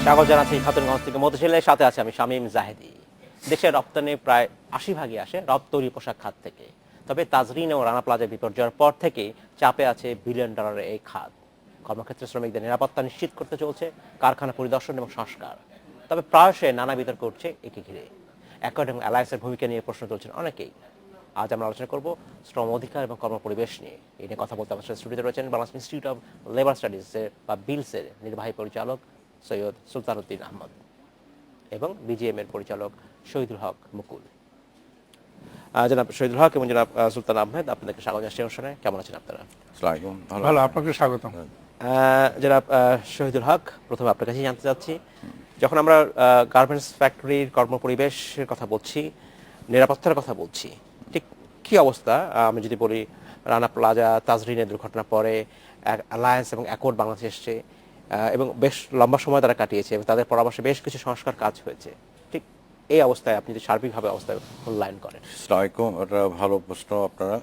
স্বাগত জানাচ্ছি খাতুনগঞ্জ থেকে মতিঝিলের সাথে আছে আমি শামীম জাহেদি। দেশের রপ্তানি প্রায় ৮০% আসে তৈরি পোশাক খাত থেকে। তবে তাজরিন ও রানা প্লাজা বিপর্যয়ের পর থেকে চাপে আছে বিলিয়ন ডলারের এই খাত। কর্মক্ষেত্রে শ্রমিকদের নিরাপত্তা নিশ্চিত করতে চলছে কারখানা পরিদর্শন এবং সংস্কার। তবে প্রায়শই নানা বিতর্ক উঠছে একে ঘিরে। অ্যাকর্ড এবং অ্যালায়েন্সের ভূমিকা নিয়ে প্রশ্ন তুলছেন অনেকেই। আজ আমরা আলোচনা করব শ্রম অধিকার এবং কর্মপরিবেশ নিয়ে। এই নিয়ে কথা বলতে আমার সাথে স্টুডিওতে রয়েছেন বাংলাদেশ ইনস্টিটিউট অব লেবার স্টাডিজের বা বিলসের নির্বাহী পরিচালক সৈয়দ সুলতানুদ্দিন আহমদ এবং বিজিএম এর পরিচালক শহীদুল হক মুকুল। জনাব শহীদুল হক এবং জনাব সুলতান আহমেদ, আপনাদেরকে স্বাগত জানাচ্ছি অনুষ্ঠানে। কেমন আছেন আপনারা? ভালো, আপনাকে স্বাগত। জনাব শহীদুল হক, প্রথমে আপনার কাছে জানতে চাচ্ছি, যখন আমরা গার্মেন্টস ফ্যাক্টরির কর্মপরিবেশের কথা বলছি, নিরাপত্তার কথা বলছি, ঠিক কী অবস্থা? আমি যদি বলি রানা প্লাজা তাজরিনের দুর্ঘটনার পরে অ্যালায়েন্স এবং অ্যাকর্ড বাংলাদেশে এসছে এবং বেশ লম্বা সময় তারা কাটিয়েছে এবং তাদের পরামর্শে বেশ কিছু সংস্কার কাজ হয়েছে। ঠিক এই অবস্থায় আপনি যদি সার্বিকভাবে অবস্থায় মূল্যায়ন করেন। আসসালামাইকুম, এটা ভালো প্রশ্ন। আপনারা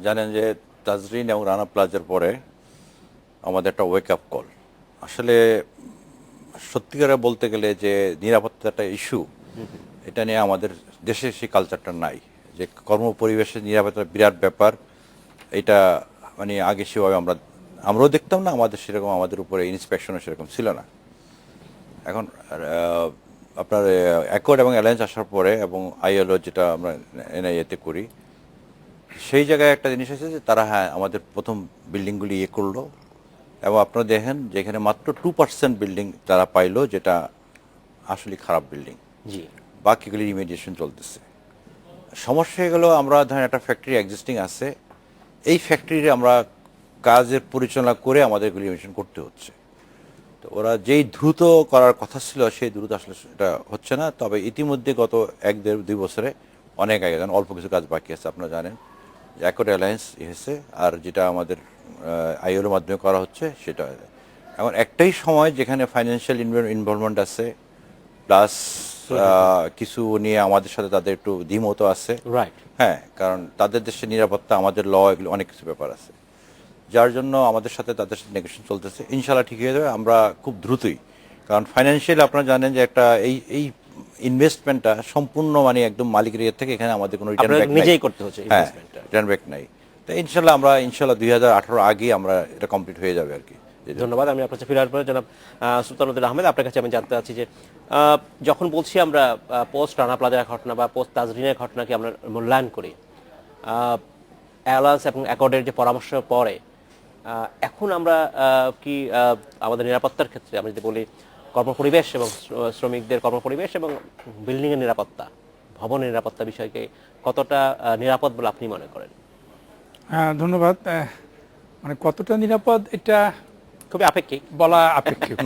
জানেন যে তাজরিন এবং রানা প্লাজার পরে আমাদের একটা ওয়েক আপ কল। আসলে সত্যিকারে বলতে গেলে যে নিরাপত্তাটা ইস্যু, এটা নিয়ে আমাদের দেশে সেই কালচারটা নাই, যে কর্মপরিবেশের নিরাপত্তা বিরাট ব্যাপার। এটা মানে আগে সেভাবে আমরাও দেখতাম না, সেরকম আমাদের উপরে ইন্সপেকশনও সেরকম ছিল না। এখন আপনার অ্যাকর্ড এবং অ্যালায়েন্স আসার পরে এবং আইএলও যেটা আমরা এনআইএতে করি, সেই জায়গায় একটা জিনিস আছে যে তারা আমাদের প্রথম বিল্ডিংগুলি করলো এবং আপনারা দেখেন যেখানে মাত্র 2% বিল্ডিং তারা পাইলো, যেটা আসলে খারাপ বিল্ডিং, জি, বাকিগুলি রিমেডিয়েশন চলতেছে। সমস্যা হয়ে গেল, আমরা ধরেন একটা ফ্যাক্টরি এক্সিস্টিং আছে, এই ফ্যাক্টরির আমরা কাজের পরিচালনা করে আমাদের রিমেডিয়েশন করতে হচ্ছে। তো ওরা যেই দ্রুত করার কথা ছিল সেই দ্রুত আসলে এটা হচ্ছে না। তবে ইতিমধ্যে গত 1-1.5-2 বছরে অনেক আগে, কারণ অল্প কিছু কাজ বাকি আছে। আপনারা জানেন যে অ্যাকর্ড অ্যালায়েন্স এসেছে, আর যেটা আমাদের আইএলওর মাধ্যমে করা হচ্ছে সেটা এখন একটাই সময় যেখানে ফাইন্যান্সিয়াল ইনভলভমেন্ট আছে, প্লাস কিছু নিয়ে আমাদের সাথে তাদের একটু দ্বিমত আছে। রাইট, হ্যাঁ, কারণ তাদের দেশের নিরাপত্তা, আমাদের ল, এগুলো অনেক কিছু ব্যাপার আছে, যার জন্য আমাদের সাথে তাদের সাথে নেগোসিয়েশন চলতেছে। ইনশাল্লাহ ঠিক হয়ে যাবে আমরা খুব দ্রুতই, কারণ ফাইন্যান্সিয়ালি আপনারা জানেন যে একটা এই ইনভেস্টমেন্টটা সম্পূর্ণ মানে একদম মালিকের ইয়ে থেকে এখানে আমাদের কোনো রিটার্ন ব্যাক নিজেই করতে হচ্ছে, হ্যাঁ, রিটার্ন ব্যাক নাই। তো ইনশাল্লাহ 2018 আগেই আমরা এটা কমপ্লিট হয়ে যাবে আর কি। ধন্যবাদ। আমি আপনার কাছে ফিরার পরে জনাব সুলতানুদ্দিন আহমেদ, আপনার কাছে আমি জানতে চাচ্ছি যে যখন বলছি আমরা পোস্ট রানা প্লাজার ঘটনা বা পোস্ট তাজরিনের ঘটনাকে আমরা মূল্যায়ন করি, অ্যালায়েন্স এবং অ্যাকর্ডের যে পরামর্শ পরে এখন আমরা কি আমাদের নিরাপত্তার ক্ষেত্রে আমরা যদি বলি কর্মপরিবেশ এবং শ্রমিকদের কর্মপরিবেশ এবং বিল্ডিংয়ের নিরাপত্তা, ভবনের নিরাপত্তা বিষয়কে কতটা নিরাপদ বলে আপনি মনে করেন? ধন্যবাদ। মানে কতটা নিরাপদ এটা খুবই আপেক্ষিক, বলা আপেক্ষিক,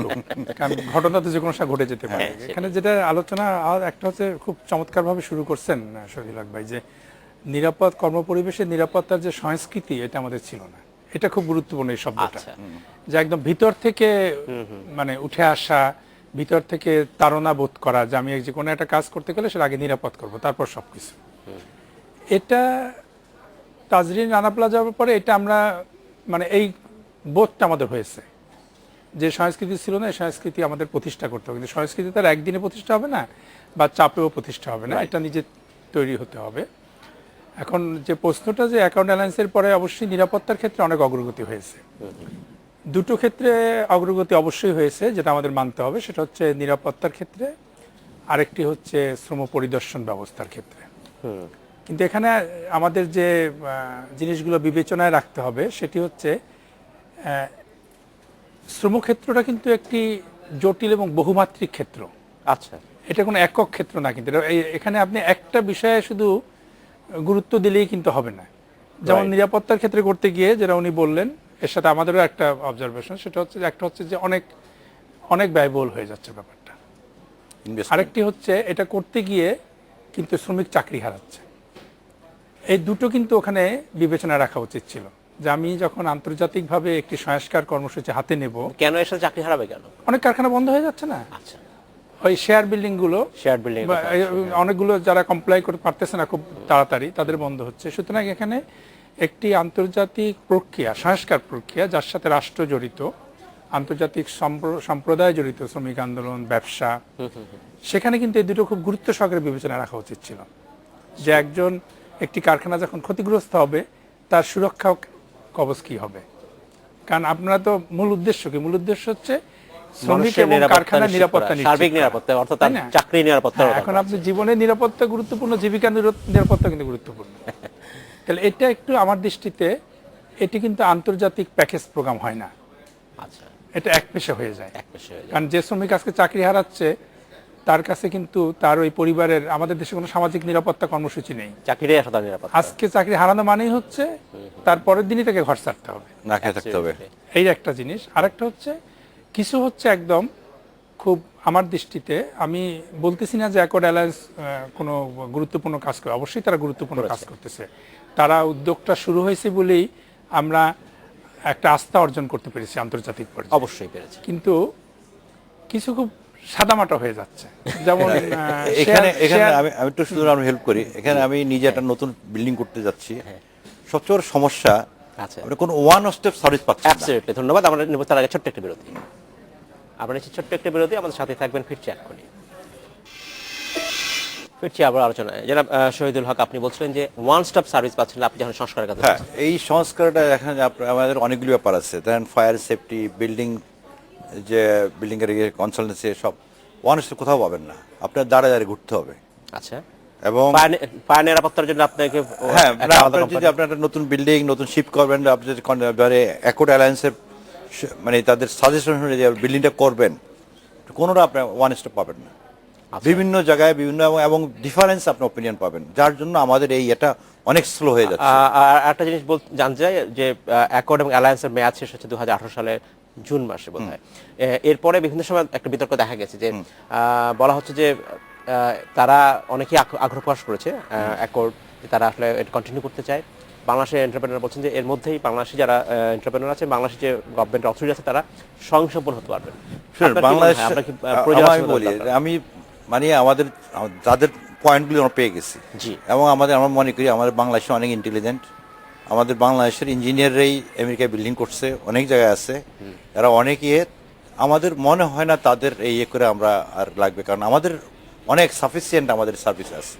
কারণ ঘটনা তো যে কোনো সময় ঘটে যেতে পারে। এখানে যেটা আলোচনা আর একটা হচ্ছে, খুব চমৎকারভাবে শুরু করছেন শহীদুল হক ভাই, যে নিরাপদ কর্মপরিবেশের নিরাপত্তার যে সংস্কৃতি, এটা আমাদের ছিল না। এটা খুব গুরুত্বপূর্ণ এই শব্দটা, যে একদম ভিতর থেকে মানে উঠে আসা, ভিতর থেকে তাড়না বোধ করা যে আমি যে কোনো একটা কাজ করতে গেলে সেটা আগে নিরাপদ করব, তারপর সবকিছু। এটা তাজরিন রানা প্লাজার পরে এটা আমরা মানে এই বোধটা আমাদের হয়েছে, যে সংস্কৃতি ছিল না, এই সংস্কৃতি আমাদের প্রতিষ্ঠা করতে হবে। কিন্তু সংস্কৃতি তার একদিনে প্রতিষ্ঠা হবে না, বা চাপেও প্রতিষ্ঠা হবে না, এটা নিজে তৈরি হতে হবে। এখন যে প্রশ্নটা, যে অ্যাকাউন্ট অ্যালায়েন্সের পরে অবশ্যই নিরাপত্তার ক্ষেত্রে অনেক অগ্রগতি হয়েছে। দুটো ক্ষেত্রে অগ্রগতি অবশ্যই হয়েছে, যেটা আমাদের মানতে হবে। সেটা হচ্ছে নিরাপত্তার ক্ষেত্রে, আরেকটি হচ্ছে শ্রম পরিদর্শন ব্যবস্থার ক্ষেত্রে। কিন্তু এখানে আমাদের যে জিনিসগুলো বিবেচনায় রাখতে হবে সেটি হচ্ছে, শ্রমক্ষেত্রটা কিন্তু একটি জটিল এবং বহুমাত্রিক ক্ষেত্র। আচ্ছা, এটা কোনো একক ক্ষেত্র না, কিন্তু এখানে আপনি একটা বিষয়ে শুধু গুরুত্ব দিলেই কিন্তু হবে না। যেমন নিরাপত্তার ক্ষেত্রে করতে গিয়ে যেটা উনি বললেন, এর সাথে আমাদেরও একটা অবজারভেশন, সেটা হচ্ছে যে একটা হচ্ছে যে অনেক অনেক ব্যয়বহুল হয়ে যাচ্ছে ব্যাপারটা। আরেকটি হচ্ছে এটা করতে গিয়ে কিন্তু শ্রমিক চাকরি হারাচ্ছে। এই দুটো কিন্তু ওখানে বিবেচনা রাখা উচিত ছিল, যে আমি যখন আন্তর্জাতিকভাবে একটি সংস্কার কর্মসূচি হাতে নেব, কেন এর সাথে চাকরি হারাবে কেন? অনেক কারখানা বন্ধ হয়ে যাচ্ছে না। আচ্ছা, ওই শেয়ার বিল্ডিং গুলো, অনেকগুলো যারা কমপ্লাই করতে পারতেছে না খুব তাড়াতাড়ি, তাদের বন্ধ হচ্ছে। সুতরাং এখানে একটি আন্তর্জাতিক প্রক্রিয়া, সংস্কার প্রক্রিয়া, যার সাথে রাষ্ট্র জড়িত, আন্তর্জাতিক সম্প্রদায় জড়িত শ্রমিক আন্দোলন, ব্যবসা, সেখানে কিন্তু এই দুটো খুব গুরুত্ব সহকারে বিবেচনা রাখা উচিত ছিল। যে একজন একটি কারখানা যখন ক্ষতিগ্রস্ত হবে তার সুরক্ষা কবচ কি হবে। কারণ আপনারা তো মূল উদ্দেশ্য কি? মূল উদ্দেশ্য হচ্ছে শ্রমিক এবং কারখানার নিরাপত্তা নিশ্চিত সার্বিক করা। নিরাপত্তা, অর্থাৎ তাই না? চাকরি নিরাপত্তা। এখন আপনি জীবনের নিরাপত্তা গুরুত্বপূর্ণ, জীবিকার নিরাপত্তা কিন্তু গুরুত্বপূর্ণ। তাহলে এটা একটু আমার দৃষ্টিতে এটি কিন্তু আন্তর্জাতিক প্যাকেজ প্রোগ্রাম হয় না, আচ্ছা, এটা এক পেশা হয়ে যায়। এক পেশে হয়ে যায়। কারণ যে শ্রমিক আজকে চাকরি হারাচ্ছে তার কাছে কিন্তু তার ওই পরিবারের, আমাদের দেশে কোনো সামাজিক নিরাপত্তা কর্মসূচি নেই। চাকরিটাই আসলে তার নিরাপত্তা। আজকে চাকরি হারানো মানেই হচ্ছে তার পরের দিনই তাকে ঘর ছাড়তে হবে, না খেয়ে থাকতে হবে। এই একটা জিনিস। আরেকটা হচ্ছে কিছু হচ্ছে একদম খুব আমার দৃষ্টিতে, আমি বলতেছি না যে অ্যাকর্ড অ্যালায়েন্স কোনো গুরুত্বপূর্ণ কাজ করে, অবশ্যই তারা গুরুত্বপূর্ণ কাজ করতেছে। তারা উদ্যোগটা শুরু হয়েছে বলেই আমরা একটা আস্থা অর্জন করতে পেরেছি আন্তর্জাতিক পর্যায়ে। অবশ্যই পেরেছে। কিন্তু কিছু খুব সাদামাটা হয়ে যাচ্ছে, যেমন এখানে আমি একটু শুধু আমরা হেল্প করি। এখানে আমি নিজে একটা নতুন বিল্ডিং করতে যাচ্ছি, সবচেয়ে বড় সমস্যা আচ্ছা, আমরা কোনো ওয়ান স্টেপ সার্ভিস পাচ্ছি না। অ্যাবসলিউটলি, ধন্যবাদ। আমরা নিব তার আগে ছোট্ট একটা বিরতি। আমরা নিচ্ছি ছোট্ট একটা বিরতি, আমাদের সাথে থাকবেন, ফিরছি এক্ষুনি। ফিরছি আবার আলোচনায়। জনাব শহীদুল হক, আপনি বলছিলেন যে ওয়ান স্টপ সার্ভিস পাচ্ছেন না আপনি যখন সংস্কারের কথা হ্যাঁ, বলছেন। এই সংস্কারটা এখানে আমাদের অনেকগুলো ব্যাপার আছে। ধরেন ফায়ার সেফটি, বিল্ডিং, যে বিল্ডিং এর কনসালটেন্সি, সব ওয়ান স্টেপ কোথাও পাবেন না, আপনার দাঁড়ায় দাঁড়িয়ে ঘুরতে হবে। আচ্ছা, এবং ফায়ার নিরাপত্তার জন্য আপনাকে হ্যাঁ, একটা আলাদা আপনার যদি আপনার একটা নতুন বিল্ডিং নতুন শিফট করবেন, আপনি যদি অ্যাকর্ড অ্যালায়েন্সের মানে তাদের সাজেশন অনুযায়ী যে বিল্ডিংটা করবেন, কোনোটা আপনি ওয়ান স্টেপ পাবেন না। বিভিন্ন জায়গায় বিভিন্ন এবং ডিফারেন্স আপনি ওপিনিয়ন পাবেন, যার জন্য আমাদের এই এটা অনেক স্লো হয়ে যাচ্ছে। আর একটা জিনিস জানতে চাই যে অ্যাকর্ড এবং অ্যালায়েন্সের মেয়াদ শেষ হচ্ছে 2018 সালের জুন মাসে বোধহয়। এরপরে বিভিন্ন সময় একটা বিতর্ক দেখা গেছে যে বলা হচ্ছে যে তারা অনেকেই আগ্রহ প্রকাশ করেছে অ্যাকর্ড, তারা আসলে এটা কন্টিনিউ করতে চায়। বাংলাদেশের এন্টারপ্রেনার বলছেন যে এর মধ্যেই বাংলাদেশি যারা এন্টারপ্রেনার আছে, বাংলাদেশি যে গভর্নমেন্ট অথরিটি আছে, তারা স্বয়ংসম্পূর্ণ হতে পারবেন। বাংলাদেশ আমি বলি, আমি মানে আমাদের যাদের পয়েন্টগুলো আমরা পেয়ে গেছি, এবং আমরা মনে করি আমাদের বাংলাদেশে অনেক ইন্টেলিজেন্ট। আমাদের বাংলাদেশের ইঞ্জিনিয়াররাই আমেরিকায় বিল্ডিং করছে, অনেক জায়গায় আছে, এরা অনেকে, আমাদের মনে হয় না তাদের এই করে আমরা আর লাগবে, কারণ আমাদের অনেক সাফিসিয়েন্ট আমাদের সার্ভিস আছে।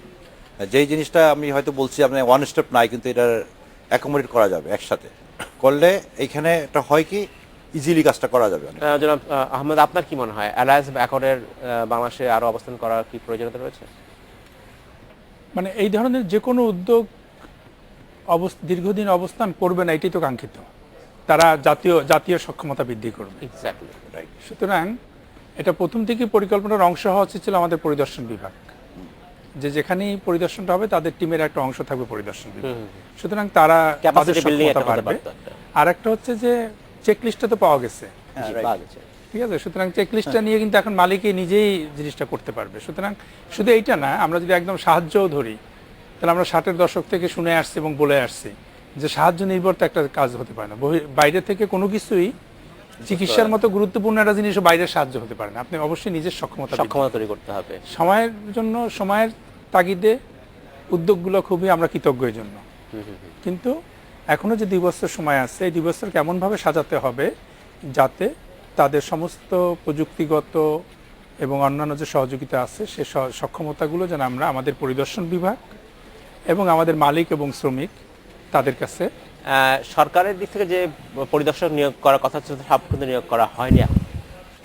যেই জিনিসটা আমি হয়তো বলছি আপনার ওয়ান স্টেপ নাই, কিন্তু এটা অ্যাকোমোডেট করা যাবে, একসাথে করলে এইখানে এটা হয় কি ইজিলি কাজটা করা যাবে। জনাব আহমেদ, আপনার কি মনে হয় অ্যালায়েন্স অ্যাকর্ডের বাংলাদেশে আরো অবস্থান করার কি প্রয়োজনীয়তা রয়েছে? মানে এই ধরনের যে কোনো উদ্যোগ দীর্ঘদিন অবস্থান করবে না, এটাই তো কাঙ্ক্ষিত। তারা জাতীয় সক্ষমতা বৃদ্ধি করবে। Exactly, right. সুতরাং এটা প্রথম থেকেই পরিকল্পনার অংশ হওয়া উচিত ছিল আমাদের পরিদর্শন বিভাগ, যে যেখানেই পরিদর্শনটা হবে তাদের টিমের একটা অংশ থাকবে পরিদর্শন বিভাগ। সুতরাং তারা ক্যাপাসিটি বিল্ডিং সক্ষমতা বাড়বে। আর একটা হচ্ছে যে চেকলিস্টটা তো পাওয়া গেছে, ঠিক আছে। সুতরাং চেকলিস্টটা নিয়ে কিন্তু এখন মালিকই নিজেই জিনিসটা করতে পারবে। সুতরাং শুধু এইটা না, আমরা যদি একদম সাহায্যও ধরি, তাহলে আমরা 60-এর দশক থেকে শুনে আসছি এবং বলে আসছি যে সাহায্য নির্ভর তো একটা কাজ হতে পারে না। বাইরে থেকে কোনো কিছুই চিকিৎসার মতো গুরুত্বপূর্ণ একটা জিনিস বাইরের সাহায্য হতে পারে না। আপনি অবশ্যই নিজের সক্ষমতা তৈরি করতে হবে। সময়ের জন্য, সময়ের তাগিদে উদ্যোগগুলো খুবই আমরা কৃতজ্ঞ এর জন্য। কিন্তু এখনো যে 2 বছর সময় আছে, এই 2 বছর কেমনভাবে সাজাতে হবে যাতে তাদের সমস্ত প্রযুক্তিগত এবং অন্যান্য যে সহযোগিতা আছে সে সক্ষমতাগুলো যেন আমরা আমাদের পরিদর্শন বিভাগ এবং আমাদের মালিক এবং শ্রমিক তাদের কাছে। সরকারের দিক থেকে যে পরিদর্শক নিয়োগ করার কথা ছিল, সব কিন্তু নিয়োগ করা হয়নি। এখন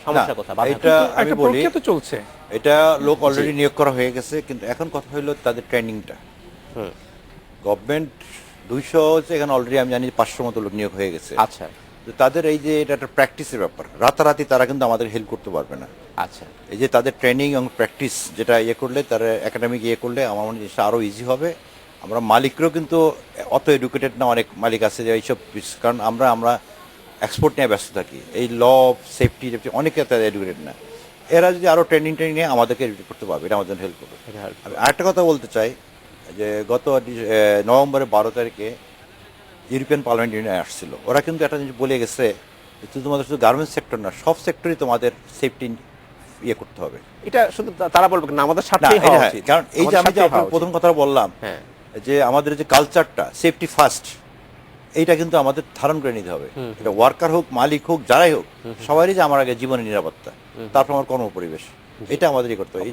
সমস্যা কোথায়? এটা আমি বলি, তো চলছে, এটা লোক অলরেডি নিয়োগ করা হয়ে গেছে, কিন্তু এখন কথা হলো তাদের ট্রেনিংটা। গভর্নমেন্ট 200 হচ্ছে, এখানে অলরেডি আমি জানি 500 মতো লোক নিয়োগ হয়ে গেছে। আচ্ছা, তাদের এই যে এটা একটা প্র্যাকটিসের ব্যাপার, রাতারাতি তারা কিন্তু আমাদের হেল্প করতে পারবে না। আচ্ছা, এই যে তাদের ট্রেনিং এবং প্র্যাকটিস যেটা করলে, তারা একাডেমিক করলে আমার মনে হয় জিনিসটা আরও ইজি হবে। আমরা মালিকরাও কিন্তু অত এডুকেটেড না, অনেক মালিক আছে যে এইসব, কারণ আমরা এক্সপোর্ট নিয়ে ব্যস্ত থাকি, এই ল সেফটি অনেকে তাদের এডুকেটেড না। এরা যদি আরও ট্রেনিং নিয়ে আমাদেরকে এডুকেট করতে পারবে, এটা আমাদের হেল্প করবে। আমি আরেকটা কথা বলতে চাই যে গত নভেম্বরের 12 তারিখে ইউরোপিয়ান পার্লামেন্ট ইউনিয়ন আসছিল, ওরা কিন্তু একটা জিনিস বলে গেছে, তোমাদের শুধু গার্মেন্টস সেক্টর না, সব সেক্টরই তোমাদের সেফটি করতে হবে। এটা শুধু তারা বলবে না, আমাদের স্বার্থেই হওয়া উচিত। কারণ এই যে আমি যে প্রথম কথা বললাম যে আমাদের যে কালচারটা সেফটি ফার্স্ট, এইটা কিন্তু আমাদের ধারণ করে নিতে হবে। এটা ওয়ার্কার হোক, মালিক হোক, যারাই হোক, সবারই যে আমার আগে জীবনের নিরাপত্তা, তারপর আমার কর্মপরিবেশ, এটা আমাদেরই করতে হবে।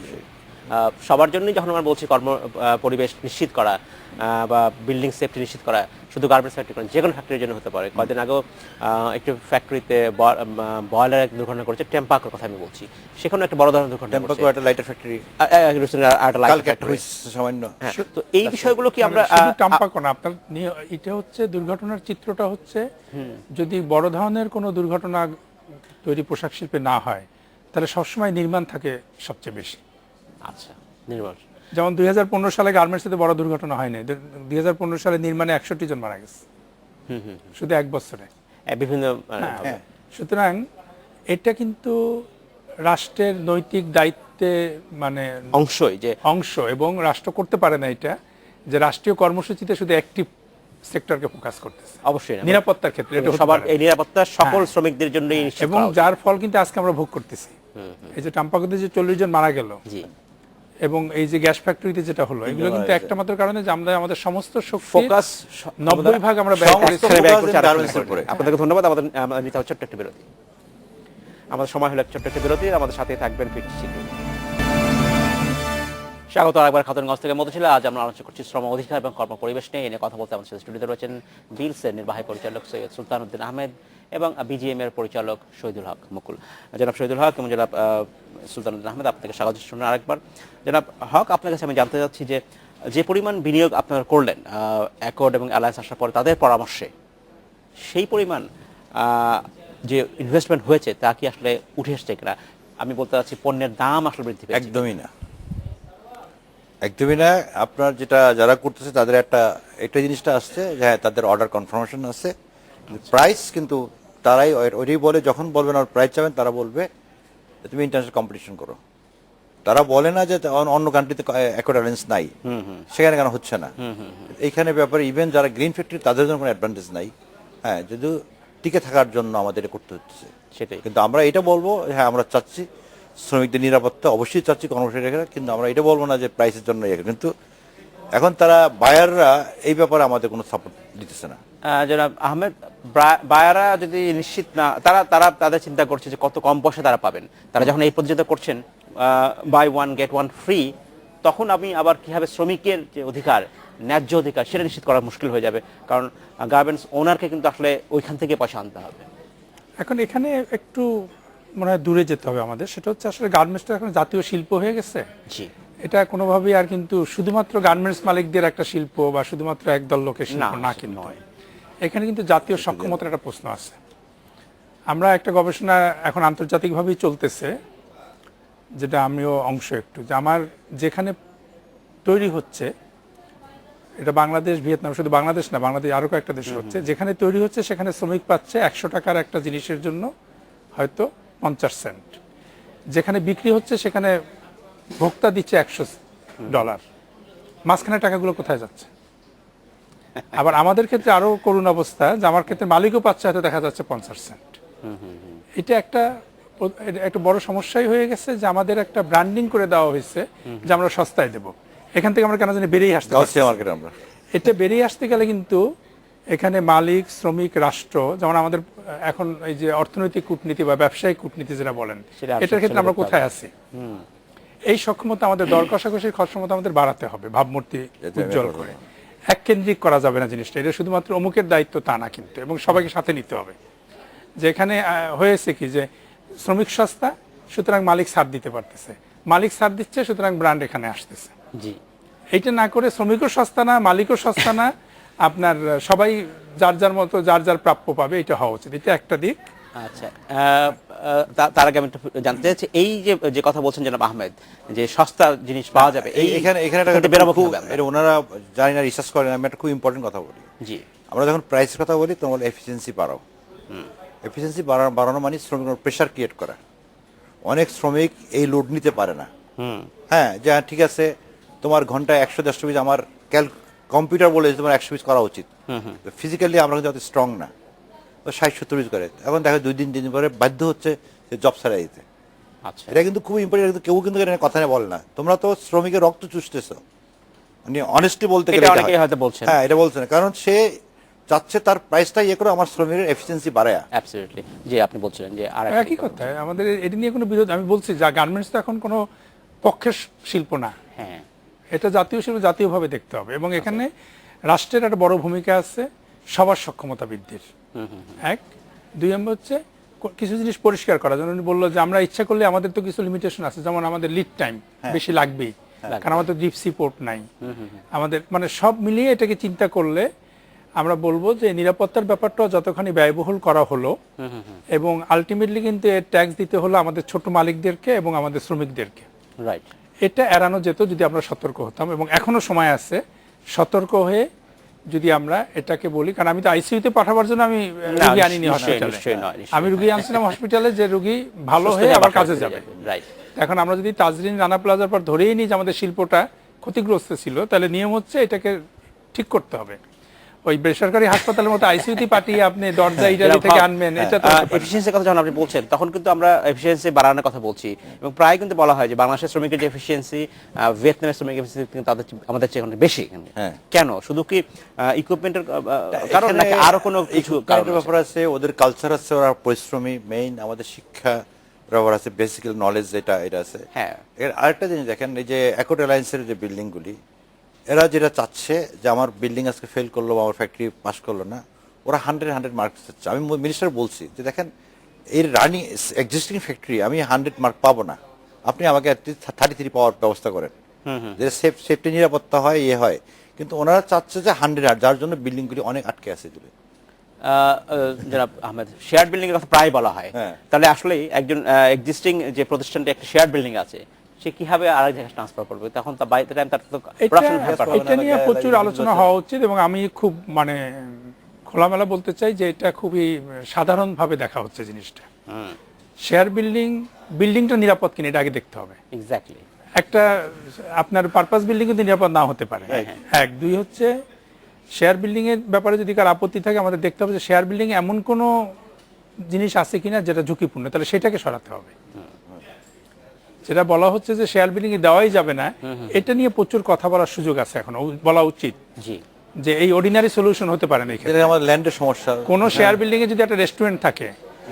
সবার জন্যই যখন আমরা বলছি কর্ম পরিবেশ নিশ্চিত করা বা বিল্ডিং সেফটি নিশ্চিত করা, শুধু গার্মেন্টস ফ্যাক্টরি করে যে কোনো ফ্যাক্টরির জন্য হতে পারে। কয়েকদিন আগেও একটি ফ্যাক্টরিতে বয়লার এক দুর্ঘটনা করেছে, টেম্পাকোর কথা আমি বলছি, সেখানে একটা বড় ধরনের দুর্ঘটনা টেম্পাকো একটা লাইটার ফ্যাক্টরি, সামান্য। তো এই বিষয়গুলো কি আমরা শুধু টাম্পাকো না, আপনার এটা হচ্ছে দুর্ঘটনার চিত্রটা হচ্ছে, যদি বড় ধরনের কোনো দুর্ঘটনা তৈরি পোশাক শিল্পে না হয়, তাহলে সবসময় নির্মাণ থাকে সবচেয়ে বেশি। আচ্ছা, নির্মাণ, যেমন 2015 সালে গার্মেন্টসে বড় দুর্ঘটনা হয়নি, 2015 সালে নির্মাণে 61 জন মারা গেছে শুধু এক বছরে, বিভিন্ন সুতরাং এটা কিন্তু রাষ্ট্রের নৈতিক দায়িত্বে মানে অংশই যে অংশ, এবং রাষ্ট্র করতে পারে না এটা, যে রাষ্ট্রীয় কর্মসূচিতে শুধু অ্যাক্টিভ সেক্টরকে ফোকাস করতেছে। অবশ্যই নিরাপত্তার ক্ষেত্রে এটা সবার এই নিরাপত্তা সকল শ্রমিকদের জন্যই নিশ্চিত এবং করা উচিত। যার ফল কিন্তু আজকে আমরা ভোগ করতেছি। এই যে টাম্পাকোতে যে 40 জন মারা গেল, জি, এবং এই যে গ্যাস ফ্যাক্টরিতে যেটা হলো, এগুলো কিন্তু একটা মাত্র কারণে যে আমরা আমাদের সমস্ত শক্তি ফোকাস 90% আমরা ব্যয় করেছি গার্মেন্টসের উপরে। আপনাদেরকে ধন্যবাদ। আমাদের নিতে হবে ছোট্ট একটা বিরতি। আমাদের সময় হলো ছোট্ট একটা বিরতি, আমাদের সাথেই থাকবেন, ফিরছি শীঘ্রই। স্বাগত আরেকবার খাতুনগঞ্জ থেকে মধুশিলা। আজ আমরা আলোচনা করছি শ্রম অধিকার এবং কর্মপরিবেশ নিয়ে। এনে কথা বলতে আমাদের সাথে স্টুডিওতে রয়েছেন বিলসের নির্বাহী পরিচালক সৈয়দ সুলতান উদ্দিন আহমেদ এবং বিজিএম এর পরিচালক শহীদুল হক মুকুল। জনাব শহীদুল হক এবং জনাব সুলতান উদ্দিন আহমেদ, আপনাকে স্বাগত জানাই আরেকবার। জনাব হক, আপনার কাছে আমি জানতে চাচ্ছি যে যে পরিমাণ বিনিয়োগ আপনারা করলেন অ্যাকর্ড এবং অ্যালায়েন্স আসার পরে তাদের পরামর্শে, সেই পরিমাণ যে ইনভেস্টমেন্ট হয়েছে তা কি আসলে উঠে এসছে কিনা? আমি বলতে চাচ্ছি পণ্যের দাম আসলে বৃদ্ধি পেয়েছে? একদমই না, একদমই না। আপনার যেটা যারা করতেছে তাদের একটা জিনিসটা আসছে যে হ্যাঁ, তাদের অর্ডার কনফার্মেশন আছে, প্রাইস কিন্তু তারাই ওইটাই বলে, যখন বলবেন আর প্রাইস চাবেন তারা বলবে তুমি ইন্টারন্যাশনাল কম্পিটিশন করো। তারা বলে না যে অন্য কান্ট্রিতে অ্যাকর্ডেন্স নাই, সেখানে কেন হচ্ছে না। এইখানে ব্যাপারে ইভেন যারা গ্রিন ফ্যাক্টরি তাদের জন্য কোনো অ্যাডভান্টেজ নাই। হ্যাঁ, যদি টিকে থাকার জন্য আমাদের এটা করতে হচ্ছে। সেটাই কিন্তু আমরা এটা বলবো, হ্যাঁ আমরা চাচ্ছি শ্রমিকদের নিরাপত্তা, অবশ্যই চাচ্ছি কর্মচারীরা, কিন্তু আমরা এটা বলবো না যে প্রাইসের জন্য। কিন্তু এখন তারা বায়াররা এই ব্যাপারে আমাদের কোনো সাপোর্ট দিতেছে না। জনাব আহমেদ, বায়াররা যদি নিশ্চিত না, তারা তাদের চিন্তা করছে যে কত কম পয়সা তারা পাবেন। তারা যখন এই পর্যন্ত করছেন buy one get one free, তখন আমি আবার কিভাবে শ্রমিকের যে অধিকার, ন্যায্য অধিকার, সেটা নিশ্চিত করা মুশকিল হয়ে যাবে। কারণ গার্মেন্টস ওনারকে কিন্তু আসলে ওইখান থেকে পয়সা আনতে হবে। এখন এখানে একটু মনে হয় দূরে যেতে হবে আমাদের। সেটা হচ্ছে আসলে গার্মেন্টসটা এখন জাতীয় শিল্প হয়ে গেছে। জি, এটা কোনোভাবেই আর কিন্তু শুধুমাত্র গার্মেন্টস মালিকদের একটা শিল্প বা শুধুমাত্র একদল লোকের শিল্প না, কিন্তু নয়। এখানে কিন্তু জাতীয় সক্ষমতার একটা প্রশ্ন আছে। আমরা একটা গবেষণা এখন আন্তর্জাতিকভাবেই চলতেছে, যেটা আমিও অংশ একটু, যে আমার যেখানে তৈরি হচ্ছে, এটা বাংলাদেশ, ভিয়েতনাম, শুধু বাংলাদেশ না, বাংলাদেশ আরও কয়েকটা দেশে হচ্ছে, যেখানে তৈরি হচ্ছে সেখানে শ্রমিক পাচ্ছে 100 টাকার একটা জিনিসের জন্য হয়তো 50 সেন্ট। যেখানে বিক্রি হচ্ছে সেখানে ভোক্তা দিচ্ছে $100। মাঝখানে টাকাগুলো কোথায় যাচ্ছে? আবার আমাদের ক্ষেত্রে আরো করুণ অবস্থা, যে আমার ক্ষেত্রে মালিকও পাচ্ছে হয়তো দেখা যাচ্ছে 50 সেন্ট। এটা একটা বড় সমস্যাই হয়ে গেছে, যে আমাদের একটা ব্র্যান্ডিং করে দেওয়া হয়েছে যে আমরা সস্তায় দেব। এখান থেকে আমরা কেন জানি বেরিয়ে আসতে পারছি না। এটা বেরিয়ে আসতে গেলে কিন্তু এখানে মালিক, শ্রমিক, রাষ্ট্র, যেমন আমাদের এখন এই যে অর্থনৈতিক কূটনীতি বা ব্যবসায়িক কূটনীতি যেটা বলেন, এটার ক্ষেত্রে আমরা কোথায় আছি? এই সক্ষমতা আমাদের, দর কষাকষির ক্ষমতা আমাদের বাড়াতে হবে, ভাবমূর্তি উজ্জ্বল করে। এককেন্দ্রিক করা যাবে না জিনিসটা, এটা শুধুমাত্র অমুকের দায়িত্ব তা না কিন্তু, এবং সবাইকে সাথে নিতে হবে। যেখানে হয়েছে কি, যে শ্রমিক সস্তা, সুতরাং মালিক ছাড় দিতে পারতেছে, মালিক ছাড় দিচ্ছে, সুতরাং ব্র্যান্ড এখানে আসতেছে। জি, এইটা না করে শ্রমিকও সস্তা না, মালিকও সস্তা না, আপনার সবাই যার যার মতো যার যার প্রাপ্য পাবে, এটা হওয়া উচিত। এটা একটা দিক। আচ্ছা, তার আগে আমি একটু জানতে চাইছি, এই যে কথা বলছেন জনাব আহমেদ, যে সস্তা জিনিস পাওয়া যাবে, এখানে ওনারা জানি না, রিসার্চ করেন। আমি একটা খুব ইম্পর্টেন্ট কথা বলি। জি, আমরা যখন প্রাইসের কথা বলি তখন এফিসিয়েন্সি বাড়াও। এফিসিয়েন্সি বাড়ানো মানে শ্রমিকের প্রেশার ক্রিয়েট করা। অনেক শ্রমিক এই লোড নিতে পারে না। হ্যাঁ, যে ঠিক আছে তোমার ঘন্টায় 100-150 পিস, আমার কম্পিউটার বলে তোমার 100 পিস করা উচিত, ফিজিক্যালি আমরা কিন্তু অত স্ট্রং না, 60-70 পিস করে। এখন দেখো 2-3 দিন পরে বাধ্য হচ্ছে জব ছাড়া দিতে। আচ্ছা, এটা কিন্তু খুব ইম্পর্টেন্ট। কেউ কিন্তু কথা নিয়ে বলে না। তোমরা তো শ্রমিকের রক্ত চুষতেছো, মানে অনেস্টলি বলতে গেলে অনেকেই হয়তো বলছেন। হ্যাঁ, এটা বলছে না, কারণ সে চাচ্ছে তার প্রাইসটা ইয়ে করে আমার শ্রমিকের এফিসিয়েন্সি বাড়ায়। অ্যাবসলিউটলি, যে আপনি বলছিলেন যে আর একই কথা, আমাদের এটি নিয়ে কোনো বিরোধ, আমি বলছি যা গার্মেন্টস তো এখন কোনো পক্ষের শিল্প না, হ্যাঁ এটা জাতীয় শিল্প, জাতীয়ভাবে দেখতে হবে। এবং এখানে রাষ্ট্রের একটা বড় ভূমিকা আছে সবার সক্ষমতা বৃদ্ধির, এক। দুই নম্বর হচ্ছে কিছু জিনিস পরিষ্কার করা। যেমন উনি বললো যে আমরা ইচ্ছা করলে আমাদের তো কিছু লিমিটেশন আছে, যেমন আমাদের লিড টাইম বেশি লাগবেই, কারণ আমাদের ডিপ সি পোর্ট নাই আমাদের, মানে সব মিলিয়ে এটাকে চিন্তা করলে আমরা বলবো যে নিরাপত্তার ব্যাপারটা যতখানি ব্যয়বহুল করা হলো, এবং আলটিমেটলি কিন্তু এর ট্যাক্স দিতে হলো আমাদের ছোট মালিকদেরকে এবং আমাদের শ্রমিকদেরকে, রাইট। এটা এড়ানো যেত যদি আমরা সতর্ক হতাম। এবং এখনো সময় আছে সতর্ক হয়ে যদি আমরা এটাকে বলি, কারণ আমি তো আইসিইউতে পাঠাবার জন্য আমি রুগী আনিনি হসপিটালে, আমি রুগী আনছিলাম হসপিটালে যে রুগী ভালো হয়ে আবার কাজে যাবে। রাইট। এখন আমরা যদি তাজরিন রানা প্লাজার পর ধরেই নিই যে আমাদের শিল্পটা ক্ষতিগ্রস্ত ছিল, তাহলে নিয়ম হচ্ছে এটাকে ঠিক করতে হবে। ওই বেসরকারি হাসপাতালের মতো আইসিইউতে পাঠিয়ে আপনি দরজা ইটালি থেকে আনবেন, এটা তো এফিসিয়েন্সির কথা যখন আপনি বলছেন তখন কিন্তু আমরা এফিসিয়েন্সি বাড়ানোর কথা বলছি, এবং প্রায় কিন্তু বলা হয় যে বাংলাদেশের শ্রমিকের যে এফিসিয়েন্সি ভিয়েতনামের শ্রমিকের এফিসিয়েন্সি কিন্তু আমাদের চেয়ে অনেক বেশি এখানে। কেন? শুধু কি ইকুইপমেন্টের কারণ নাকি আরো কোনো কিছু কারণ ব্যাপার আছে? ওদের কালচার আছে, ওরা পরিশ্রমী মেইন, আমাদের শিক্ষা ব্যাপার আছে, বেসিক্যাল নলেজ যেটা এটা আছে। হ্যাঁ, এর আরেকটা জিনিস দেখেন, এই যে অ্যাকর্ড অ্যালায়েন্সের যে বিল্ডিংগুলি, এরা যেটা চাচ্ছে যে আমার বিল্ডিং আজকে ফেল করলো বা আমার ফ্যাক্টরি পাস করলো না, ওরা 100 মার্কস চাচ্ছে। আমি মিনিস্টার বলছি যে দেখেন এর রানিং এক্সিস্টিং ফ্যাক্টরি আমি 100 মার্ক পাবো না, আপনি আমাকে 33 পাওয়ার ব্যবস্থা করেন, যে সেফটি নিরাপত্তা হয় ইয়ে হয়। কিন্তু ওনারা চাচ্ছে যে 100, যার জন্য বিল্ডিংগুলি অনেক আটকে আছে জুড়ে। জনাব আহমেদ, শেয়ার বিল্ডিং এর কথা প্রায় বলা হয়, তাহলে আসলে একজন এক্সিস্টিং যে প্রতিষ্ঠানটি একটা শেয়ার বিল্ডিং আছে, সে কিভাবে আরেক জায়গায় ট্রান্সফার করবে? তখন তার বাইরে টাইম তার তো এটা নিয়ে প্রচুর আলোচনা হওয়া উচিত, এবং আমি খুব মানে খোলামেলা বলতে চাই যে এটা খুবই সাধারণভাবে দেখা হচ্ছে জিনিসটা। শেয়ার বিল্ডিংটা নিরাপদ কিনা এটা আগে দেখতে হবে। এক্স্যাক্টলি। একটা আপনার পারপাস বিল্ডিং কিন্তু নিরাপদ না হতে পারে, এক। দুই হচ্ছে শেয়ার বিল্ডিং এর ব্যাপারে যদি কার আপত্তি থাকে আমাদের দেখতে হবে যে শেয়ার বিল্ডিং এমন কোনো জিনিস আছে কিনা যেটা ঝুঁকিপূর্ণ, তাহলে সেটাকে সরাতে হবে। যেটা বলা হচ্ছে যে শেয়ার বিল্ডিং এ দেওয়াই যাবে না, এটা নিয়ে প্রচুর কথা বলার সুযোগ আছে, এখন বলা উচিত যে এই অর্ডিনারি সলিউশন হতে পারে না। এখানে আমাদের ল্যান্ডের সমস্যা, কোন শেয়ার বিল্ডিং এ যদি একটা রেস্টুরেন্ট থাকে,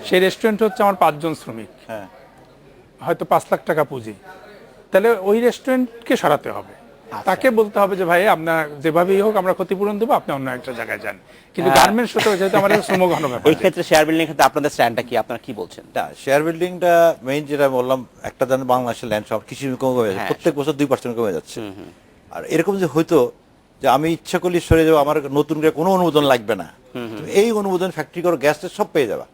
সেই রেস্টুরেন্ট হচ্ছে আমার 5 জন শ্রমিক, হয়তো 5 লাখ টাকা পুঁজি, তাহলে ওই রেস্টুরেন্টকে সরাতে হবে। তাকে বলতে হবে যে ভাই আপনার যেভাবেই হোক আমরা ক্ষতিপূরণ দেবো, আপনি অন্য একটা জায়গায় যান। কিন্তু গার্মেন্টস সূত্রে যেহেতু আমাদের শ্রমঘন ব্যাপার, এই ক্ষেত্রে শেয়ার বিল্ডিং এর ক্ষেত্রে আপনাদের স্ট্যান্ডটা কি, আপনারা কি বলছেন? শেয়ার বিল্ডিংটা মেইন যেটা বললাম, একটা জানেন বাংলাদেশের ল্যান্ড সব কিছু কমে যাচ্ছে, প্রত্যেক বছর 2% কমে যাচ্ছে। আর এরকম যে হয়তো যে আমি ইচ্ছা করলে সরে যাবো, আমার নতুন করে কোনো অনুমোদন লাগবে না, এই অনুমোদন ফ্যাক্টরি করে গ্যাস সব পেয়ে যাবা।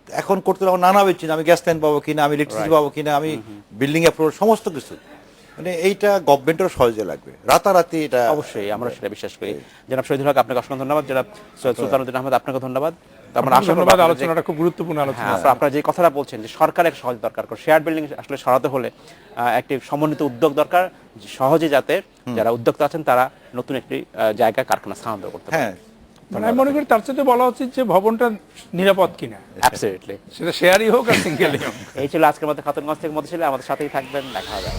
এখন করতে হবে নানা বেচি, আমি গ্যাস লাইন পাবো কিনা, আমি ইলেকট্রিসিটি পাবো কিনা, আমি বিল্ডিং অ্যাপ্রুভাল সমস্ত কিছু, মানে এইটা গভর্নমেন্টের সহজে লাগবে, রাতারাতি এটা। অবশ্যই আমরা সেটা বিশ্বাস করি। জনাব শহীদুল হক, আপনাকে অসংখ্য ধন্যবাদ। জনাব সৈয়দ সুলতানুদ্দিন আহমেদ, আপনাকে ধন্যবাদ। ধন্যবাদ, আলোচনাটা খুব গুরুত্বপূর্ণ আলোচনা। আপনারা যে কথাটা বলছেন যে সরকারের সহজ দরকার, শেয়ার বিল্ডিং আসলে সরাতে হলে একটি সমন্বিত উদ্যোগ দরকার, সহজে যাতে যারা উদ্যোক্তা আছেন তারা নতুন একটি জায়গায় কারখানা স্থানান্তর করতে পারে। আমি মনে করি তার সাথে বলা উচিত যে ভবনটা নিরাপদ কিনা, অ্যাবসলিউটলি, সেটা শেয়ারই হোক আর সিঙ্গেলই হোক। এই ছিল আজকের মধ্যে খাতুনগঞ্জ থেকে মধ্যে ছিল, আমাদের সাথেই থাকবেন, দেখা হবে।